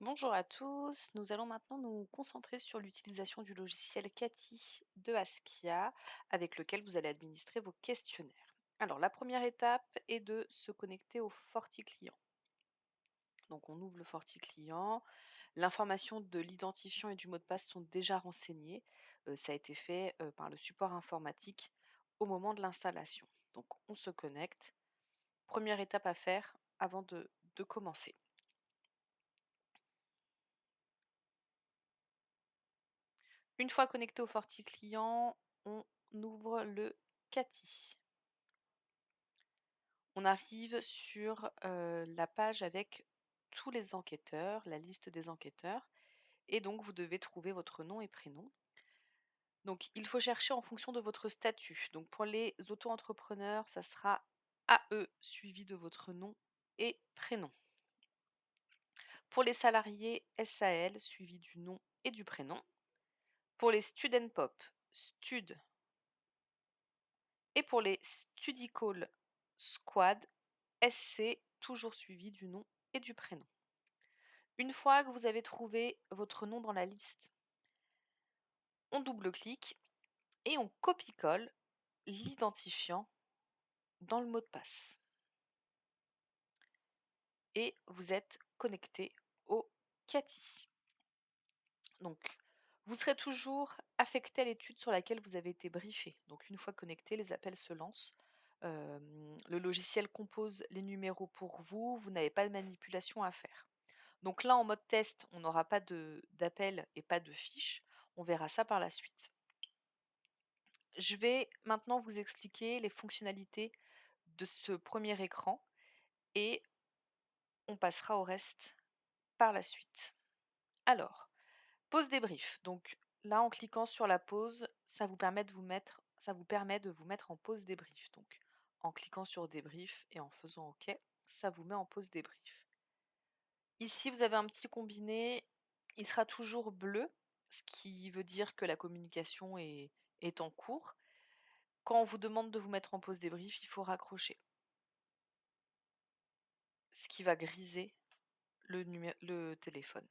Bonjour à tous, nous allons maintenant nous concentrer sur l'utilisation du logiciel Cathy de Askia avec lequel vous allez administrer vos questionnaires. Alors la première étape est de se connecter au FortiClient. Donc on ouvre le FortiClient, l'information de l'identifiant et du mot de passe sont déjà renseignées. Ça a été fait par le support informatique au moment de l'installation. Donc on se connecte. Première étape à faire avant de commencer. Une fois connecté au FortiClient, on ouvre le Cathy. On arrive sur la page avec tous les enquêteurs, la liste des enquêteurs, et donc vous devez trouver votre nom et prénom. Donc il faut chercher en fonction de votre statut. Donc pour les auto-entrepreneurs, ça sera AE suivi de votre nom et prénom. Pour les salariés, SAL suivi du nom et du prénom. Pour les Student Pop, Stud. Et pour les Studical Squad, SC toujours suivi du nom et du prénom. Une fois que vous avez trouvé votre nom dans la liste, on double-clique et on copie-colle l'identifiant dans le mot de passe. Et vous êtes connecté au Cathy. Donc, vous serez toujours affecté à l'étude sur laquelle vous avez été briefé. Donc, une fois connecté, les appels se lancent. Le logiciel compose les numéros pour vous. Vous n'avez pas de manipulation à faire. Donc là, en mode test, on n'aura pas d'appel et pas de fiche. On verra ça par la suite. Je vais maintenant vous expliquer les fonctionnalités de ce premier écran et on passera au reste par la suite. Alors, pause débrief. Donc là, en cliquant sur la pause, ça vous permet de vous mettre en pause débrief. Donc en cliquant sur débrief et en faisant OK, ça vous met en pause débrief. Ici, vous avez un petit combiné, il sera toujours bleu, ce qui veut dire que la communication est en cours. Quand on vous demande de vous mettre en pause débrief, il faut raccrocher, ce qui va griser le téléphone.